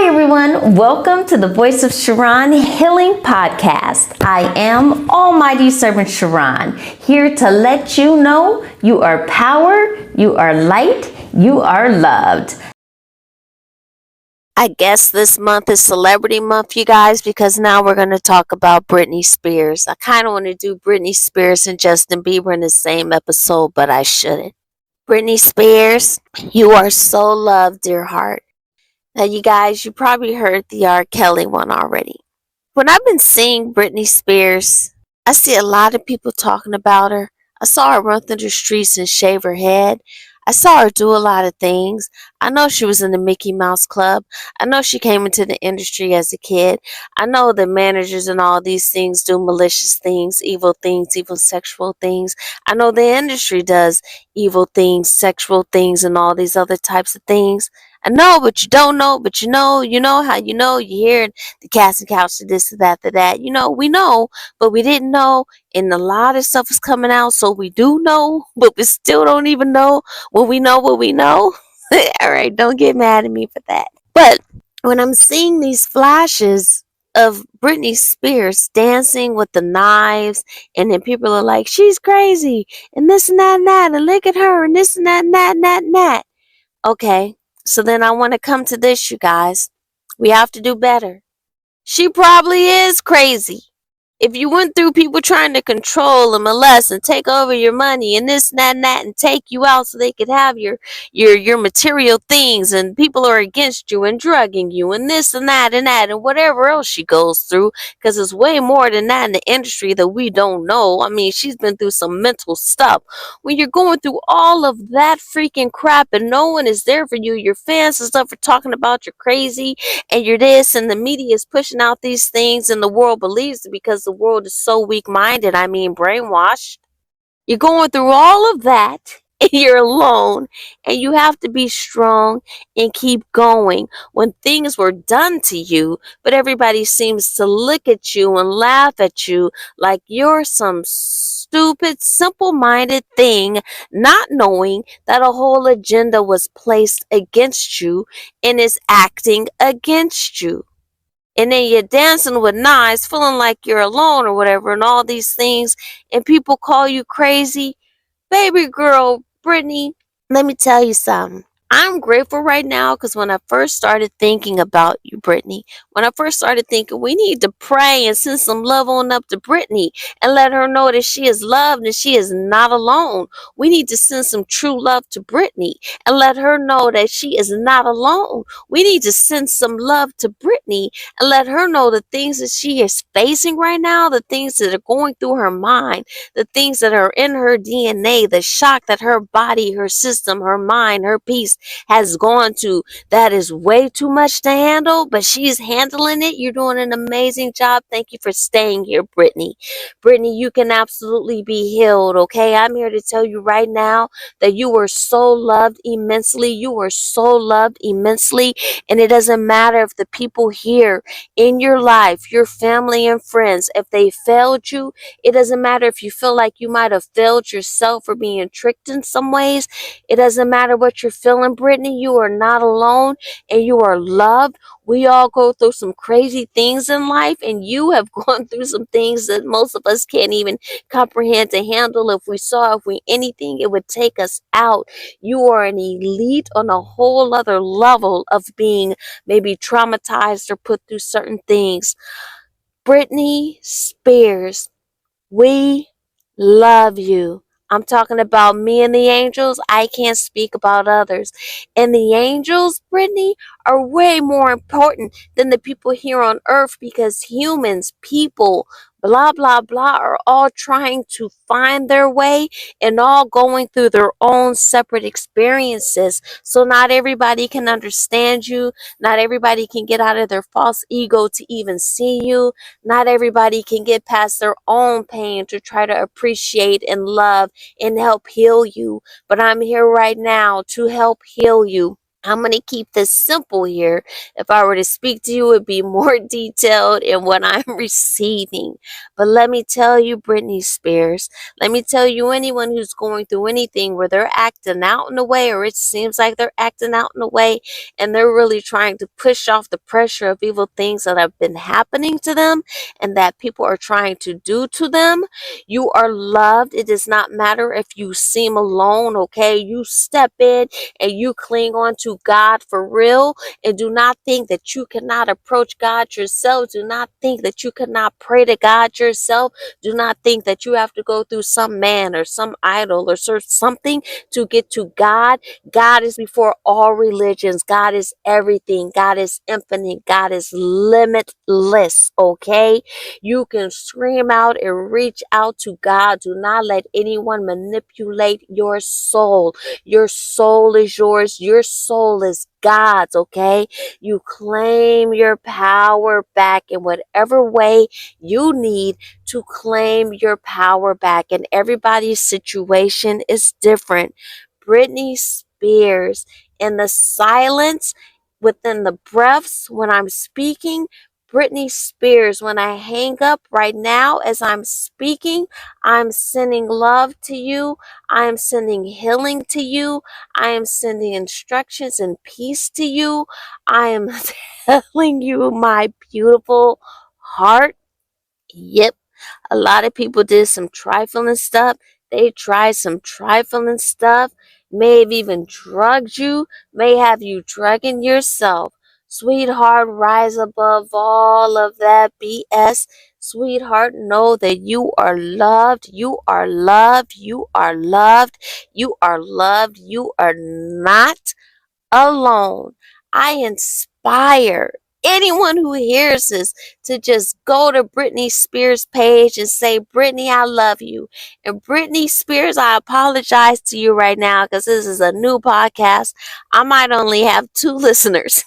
everyone, welcome to the Voice of Charon Healing Podcast. I am Almighty Servant Charon, here to let you know you are power, you are light, you are loved. I guess this month is Celebrity Month, you guys, because now we're going to talk about Britney Spears. I kind of want to do Britney Spears and Justin Bieber in the same episode, but I shouldn't. Britney Spears, you are so loved, dear heart. Now, you guys, you probably heard the R. Kelly one already. When I've been seeing Britney Spears, I see a lot of people talking about her. I saw her run through the streets and shave her head. I saw her do a lot of things. I know she was in the Mickey Mouse Club. I know she came into the industry as a kid. I know that managers and all these things do malicious things, evil sexual things. I know the industry does evil things, sexual things, and all these other types of things. I know, but you don't know, but you know how you hear the cast and couch to this, to that, to that. We know, but we didn't know, and a lot of stuff is coming out, so we do know, but we still don't even know what we know, what we know. All right, don't get mad at me for that. But when I'm seeing these flashes of Britney Spears dancing with the knives, and then people are like, she's crazy, and this and that, and look at her, and this and that, and that, and that, and that. Okay, so then I want to come to this, you guys. We have to do better. She probably is crazy. If you went through people trying to control and molest and take over your money and this and that and take you out so they could have your material things, and people are against you and drugging you and this and that and whatever else she goes through, because it's way more than that in the industry that we don't know. I mean, she's been through some mental stuff. When you're going through all of that freaking crap and no one is there for you, your fans and stuff are talking about you're crazy and you're this, and the media is pushing out these things and the world believes it because the world is so weak-minded, I mean brainwashed. You're going through all of that and you're alone, and you have to be strong and keep going when things were done to you, but everybody seems to look at you and laugh at you like you're some stupid, simple-minded thing, not knowing that a whole agenda was placed against you and is acting against you. And then you're dancing with knives, feeling like you're alone or whatever, and all these things, and people call you crazy. Baby girl, Britney, let me tell you something. I'm grateful right now because when I first started thinking about you, Britney, when I first started thinking we need to pray and send some love on up to Britney and let her know that she is loved and she is not alone. We need to send some true love to Britney and let her know that she is not alone. We need to send some love to Britney and let her know the things that she is facing right now, the things that are going through her mind, the things that are in her DNA, the shock that her body, her system, her mind, her peace has gone to, that is way too much to handle, but she's handling it. You're doing an amazing job. Thank you for staying here, Britney. Britney, you can absolutely be healed, okay? I'm here to tell you right now that you are so loved immensely. You are so loved immensely, and it doesn't matter if the people here in your life, your family and friends, if they failed you. It doesn't matter if you feel like you might have failed yourself or being tricked in some ways. It doesn't matter what you're feeling, Britney. You are not alone and you are loved. We all go through some crazy things in life, and you have gone through some things that most of us can't even comprehend to handle. If we anything, it would take us out. You are an elite on a whole other level of being maybe traumatized or put through certain things. Britney Spears, we love you. I'm talking about me and the angels. I can't speak about others. And the angels, Britney, are way more important than the people here on earth, because humans, people, blah, blah, blah, are all trying to find their way and all going through their own separate experiences. So not everybody can understand you. Not everybody can get out of their false ego to even see you. Not everybody can get past their own pain to try to appreciate and love and help heal you. But I'm here right now to help heal you. I'm going to keep this simple here. If I were to speak to you, it would be more detailed in what I'm receiving. But let me tell you, Britney Spears, let me tell you, anyone who's going through anything where they're acting out in a way, or it seems like they're acting out in a way, and they're really trying to push off the pressure of evil things that have been happening to them and that people are trying to do to them, you are loved. It does not matter if you seem alone, okay? You step in and you cling on to God for real, and do not think that you cannot approach God yourself. Do not think that you cannot pray to God yourself. Do not think that you have to go through some man or some idol or something to get to God. God is before all religions. God is everything. God is infinite. God is limitless, okay? You can scream out and reach out to God. Do not let anyone manipulate your soul. Your soul is yours. Your soul is God's, okay? You claim your power back in whatever way you need to claim your power back. And everybody's situation is different. Britney Spears, in the silence, within the breaths when I'm speaking, Britney Spears, when I hang up right now as I'm speaking, I'm sending love to you. I am sending healing to you. I am sending instructions and peace to you. I am telling you, my beautiful heart. Yep. A lot of people did some trifling stuff. They tried some trifling stuff. May have even drugged you. May have you drugging yourself. Sweetheart, rise above all of that BS. Sweetheart, know that you are loved. You are loved. You are loved. You are loved. You are not alone. I inspire anyone who hears this to just go to Britney Spears' page and say, Britney, I love you. And Britney Spears, I apologize to you right now because this is a new podcast. I might only have 2 listeners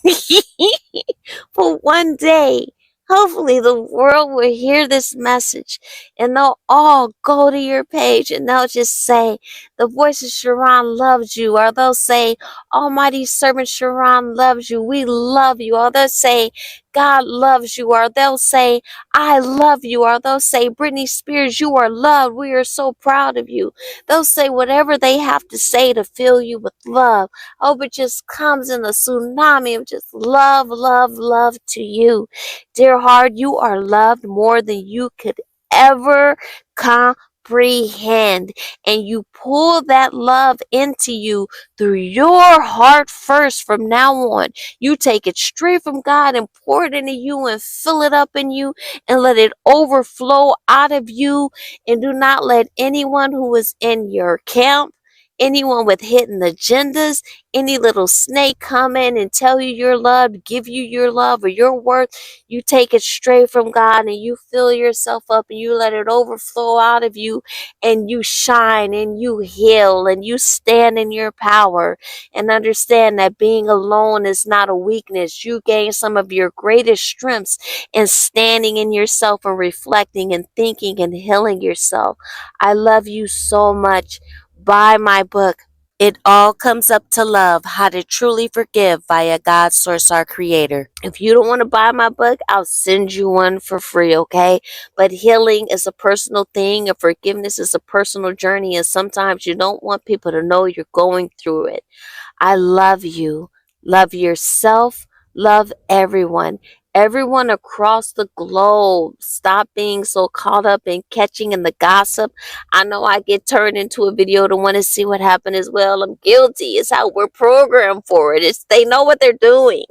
for one day. Hopefully the world will hear this message and they'll all go to your page and they'll just say, the voice of Charon loves you, or they'll say, Almighty servant Charon loves you. We love you. Or they'll say, God loves you. Or they'll say, I love you. Or they'll say, Britney Spears, you are loved. We are so proud of you. They'll say whatever they have to say to fill you with love. Oh, it just comes in a tsunami of just love, love, love to you. Dear heart, you are loved more than you could ever comprehend. And you pull that love into you through your heart first from now on. You take it straight from God and pour it into you and fill it up in you and let it overflow out of you. And do not let anyone who is in your camp, anyone with hidden agendas, any little snake come in and tell you your love, give you your love or your worth. You take it straight from God and you fill yourself up and you let it overflow out of you, and you shine and you heal and you stand in your power, and understand that being alone is not a weakness. You gain some of your greatest strengths in standing in yourself and reflecting and thinking and healing yourself. I love you so much. Buy my book. It all comes up to love, how to truly forgive via God's source, our creator. If you don't want to buy my book, I'll send you one for free, okay? But healing is a personal thing, and forgiveness is a personal journey, and sometimes you don't want people to know you're going through it. I love you. Love yourself. Love everyone. Everyone across the globe. Stop being so caught up in catching in the gossip. I know I get turned into a video to want to see what happened as well. I'm guilty. It's how we're programmed for it. They know what they're doing.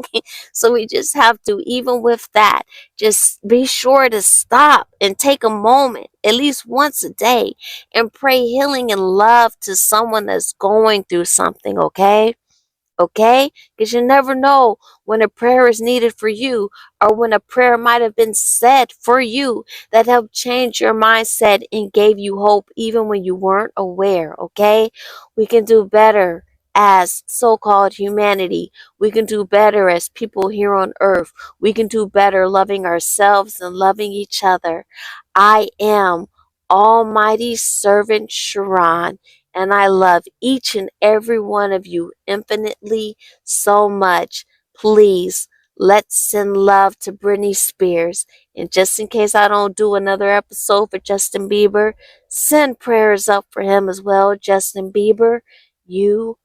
So we just have to, even with that, just be sure to stop and take a moment, at least once a day, and pray healing and love to someone that's going through something, okay? Okay? Because you never know when a prayer is needed for you, or when a prayer might have been said for you that helped change your mindset and gave you hope even when you weren't aware. Okay? We can do better as so-called humanity. We can do better as people here on earth. We can do better loving ourselves and loving each other. I am Almighty Servant Charon, And I love each and every one of you infinitely so much. Please, let's send love to Britney Spears. And just in case I don't do another episode for Justin Bieber, send prayers up for him as well. Justin Bieber, you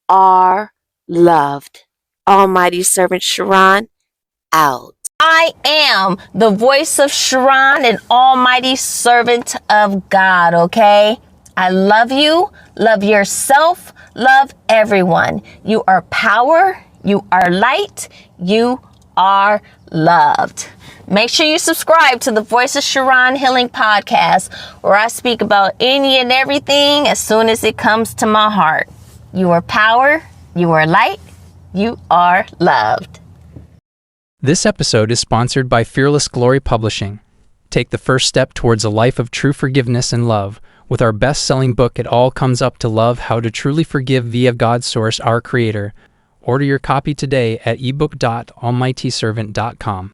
are loved. Almighty Servant Charon, out. I am the voice of Charon, an almighty servant of God, okay? I love you, love yourself, love everyone. You are power, you are light, you are loved. Make sure you subscribe to the Voice of Charon Healing Podcast, where I speak about any and everything as soon as it comes to my heart. You are power, you are light, you are loved. This episode is sponsored by Fearless Glory Publishing. Take the first step towards a life of true forgiveness and love with our best-selling book, It All Comes Up to Love, How to Truly Forgive via God's Source, Our Creator. Order your copy today at ebook.almightyservant.com.